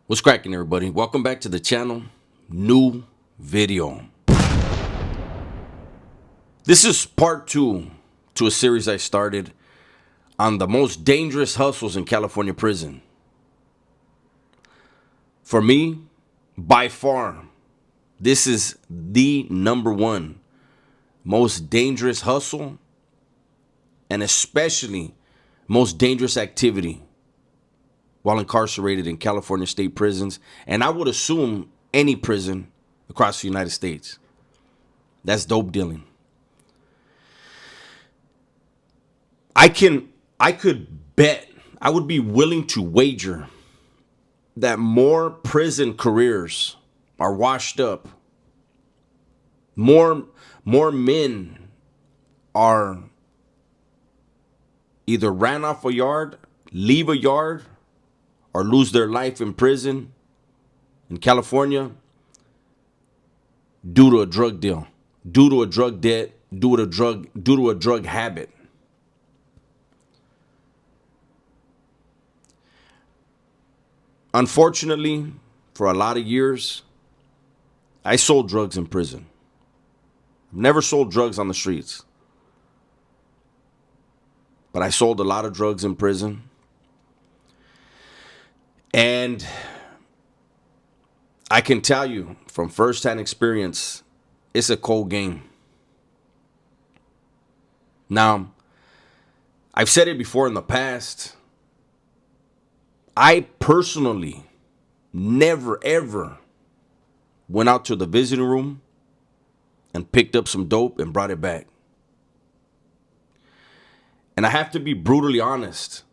What's cracking, everybody? Welcome back to the channel. New video. This is part two to a series I started on the most dangerous hustles in California prison. For me, by far, this is the number one most dangerous hustle and especially most dangerous activity while incarcerated in California state prisons, and I would assume any prison across the United States. That's dope dealing. I could bet, I would be willing to wager that more prison careers are washed up. More men are either ran off a yard, leave a yard, or lose their life in prison in California due to a drug deal, due to a drug debt, due to a drug habit. Unfortunately, for a lot of years, I sold drugs in prison. Never sold drugs on the streets, but I sold a lot of drugs in prison. And I can tell you from firsthand experience, it's a cold game. Now, I've said it before in the past. I personally never, ever went out to the visiting room and picked up some dope and brought it back. And I have to be brutally honest.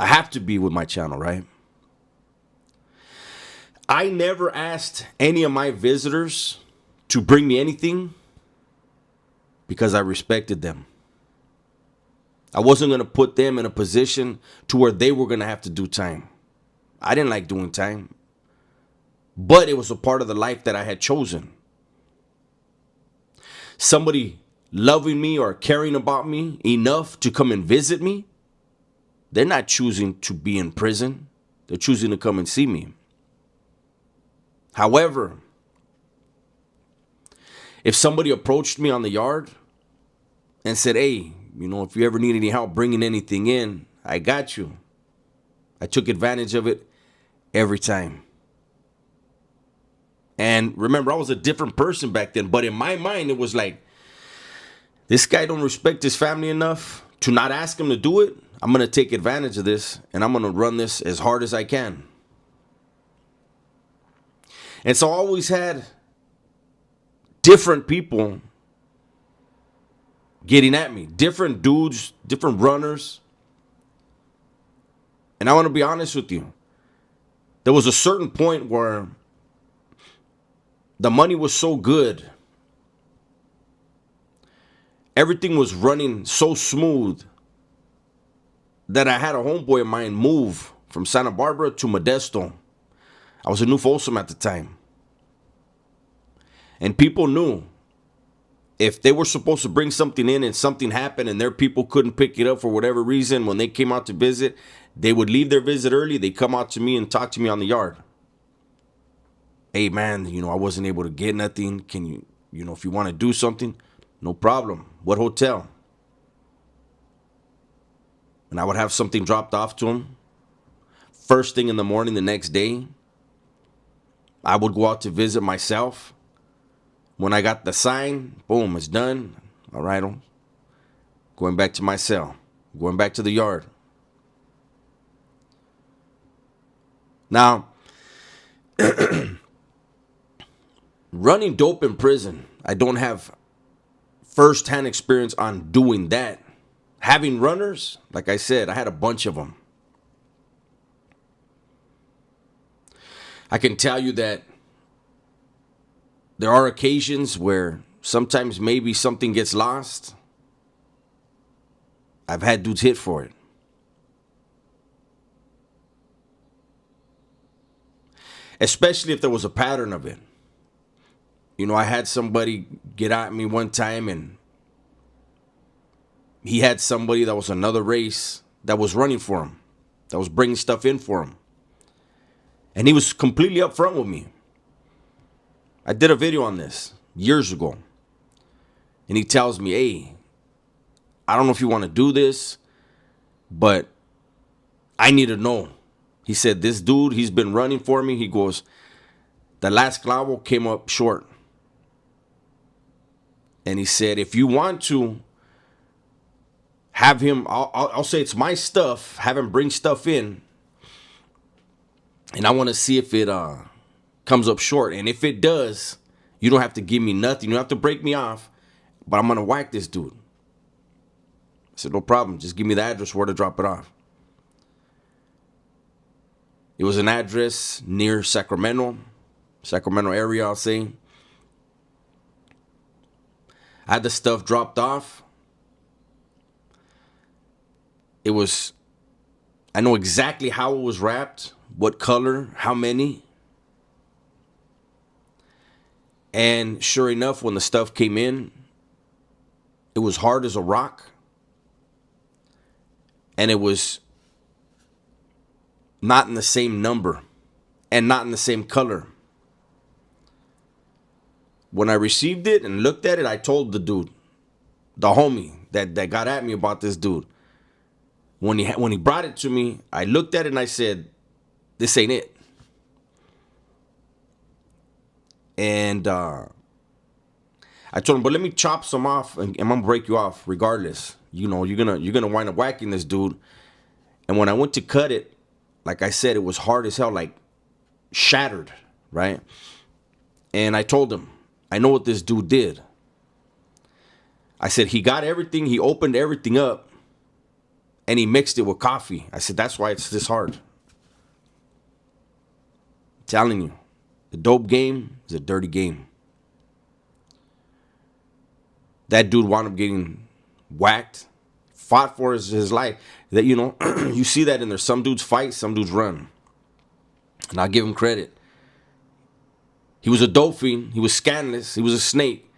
I have to be with my channel, right? I never asked any of my visitors to bring me anything because I respected them. I wasn't going to put them in a position to where they were going to have to do time. I didn't like doing time, but it was a part of the life that I had chosen. Somebody loving me or caring about me enough to come and visit me, they're not choosing to be in prison. They're choosing to come and see me. However, if somebody approached me on the yard and said, hey, if you ever need any help bringing anything in, I got you. I took advantage of it every time. And remember, I was a different person back then, but in my mind, it was like, this guy don't respect his family enough to not ask him to do it. I'm going to take advantage of this, and I'm going to run this as hard as I can. And so I always had different people getting at me, different dudes, different runners. And I want to be honest with you. There was a certain point where the money was so good. Everything was running so smooth that I had a homeboy of mine move from Santa Barbara to Modesto. I was in New Folsom at the time. And people knew if they were supposed to bring something in and something happened and their people couldn't pick it up for whatever reason, when they came out to visit, they would leave their visit early. They'd come out to me and talk to me on the yard. Hey, man, I wasn't able to get nothing. Can you, if you want to do something, no problem. What hotel? And I would have something dropped off to them. First thing in the morning the next day, I would go out to visit myself. When I got the sign, boom, it's done. All right, I'm going back to my cell, going back to the yard. Now, running dope in prison, I don't have first-hand experience on doing that. Having runners, like I said, I had a bunch of them. I can tell you that there are occasions where sometimes maybe something gets lost. I've had dudes hit for it. Especially if there was a pattern of it. I had somebody get at me one time and he had somebody that was another race that was running for him. that was bringing stuff in for him. And he was completely upfront with me. I did a video on this years ago. And he tells me, hey, I don't know if you want to do this, but I need to know. He said, this dude, he's been running for me. He goes, the last clavo came up short. And he said, if you want to have him, I'll say it's my stuff, have him bring stuff in. And I want to see if it comes up short. And if it does, you don't have to give me nothing. You don't have to break me off. But I'm going to whack this dude. I said, no problem. Just give me the address where to drop it off. It was an address near Sacramento area, I'll say. I had the stuff dropped off. I know exactly how it was wrapped, what color, how many. And sure enough, when the stuff came in, it was hard as a rock. And it was not in the same number and not in the same color. When I received it and looked at it, I told the dude, the homie that got at me about this dude. When he brought it to me, I looked at it and I said, this ain't it. And I told him, but let me chop some off and I'm gonna break you off regardless. You know, you're gonna wind up whacking this dude. And when I went to cut it, like I said, it was hard as hell, like shattered, right? And I told him, I know what this dude did. I said, he got everything, he opened everything up, and he mixed it with coffee. I said, that's why it's this hard. I'm telling you, the dope game is a dirty game. That dude wound up getting whacked, fought for his life. That, you know, you see that in there. Some dudes fight, some dudes run. And I'll give him credit. He was a dope fiend. He was scandalous. He was a snake.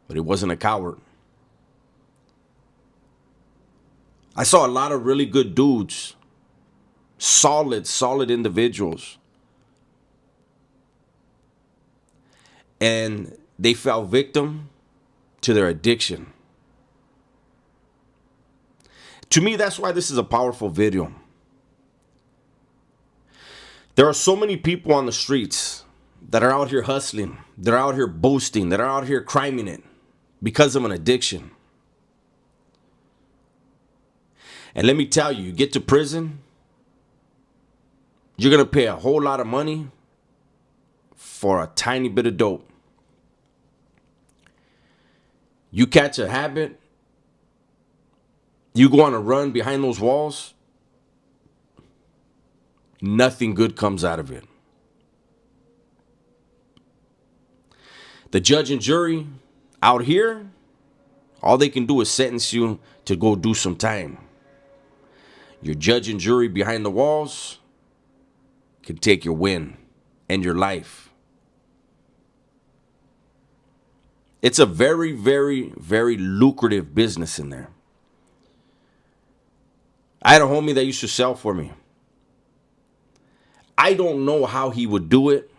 But he wasn't a coward. I saw a lot of really good dudes. Solid individuals. And they fell victim to their addiction. To me, that's why this is a powerful video. There are so many people on the streets that are out here hustling, that are out here boasting, that are out here criming it because of an addiction. And let me tell you, you get to prison, you're going to pay a whole lot of money for a tiny bit of dope. You catch a habit, you go on a run behind those walls, nothing good comes out of it. The judge and jury out here, all they can do is sentence you to go do some time. Your judge and jury behind the walls can take your win and your life. It's a very, very, very lucrative business in there. I had a homie that used to sell for me. I don't know how he would do it.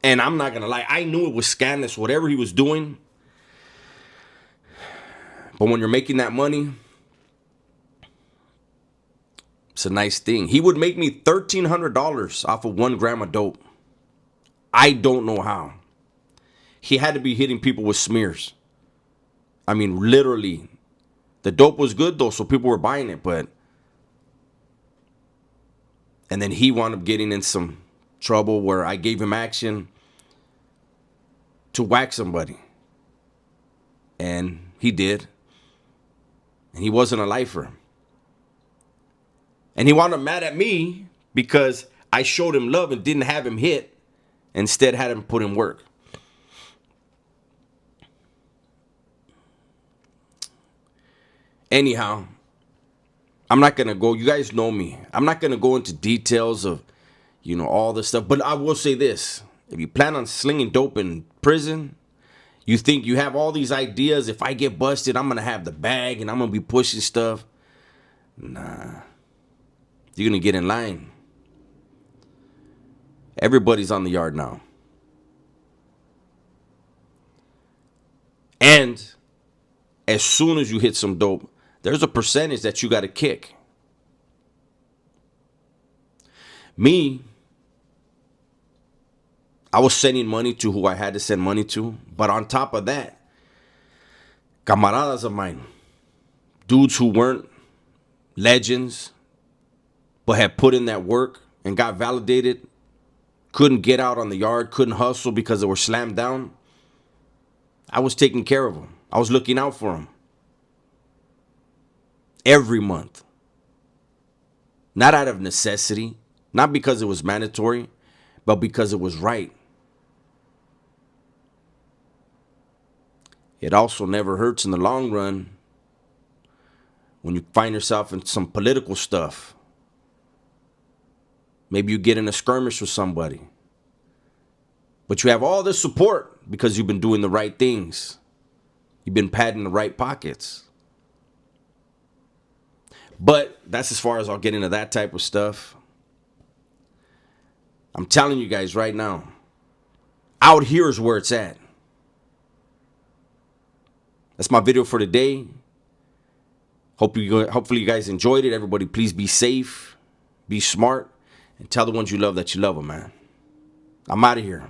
And I'm not going to lie. I knew it was scandalous, whatever he was doing. But when you're making that money, it's a nice thing. He would make me $1,300 off of 1 gram of dope. I don't know how. He had to be hitting people with smears. I mean, literally. The dope was good, though, so people were buying it. And then he wound up getting in some trouble where I gave him action to whack somebody. And he did. And he wasn't a lifer. And he wound up mad at me because I showed him love and didn't have him hit. Instead, had him put in work. Anyhow, I'm not going to go. You guys know me. I'm not going to go into details of, you know, all this stuff. But I will say this. If you plan on slinging dope in prison, you think you have all these ideas. If I get busted, I'm going to have the bag and I'm going to be pushing stuff. Nah. You're going to get in line. Everybody's on the yard now. And as soon as you hit some dope, there's a percentage that you got to kick. Me, I was sending money to who I had to send money to. But on top of that, camaradas of mine, dudes who weren't legends, but had put in that work and got validated, couldn't get out on the yard, couldn't hustle because they were slammed down. I was taking care of them. I was looking out for them. Every month. Not out of necessity, not because it was mandatory, but because it was right. It also never hurts in the long run when you find yourself in some political stuff. Maybe you get in a skirmish with somebody. But you have all this support because you've been doing the right things. You've been patting the right pockets. But that's as far as I'll get into that type of stuff. I'm telling you guys right now, out here is where it's at. That's my video for today. Hopefully you guys enjoyed it. Everybody, please be safe, be smart, and tell the ones you love that you love them, man. I'm out of here.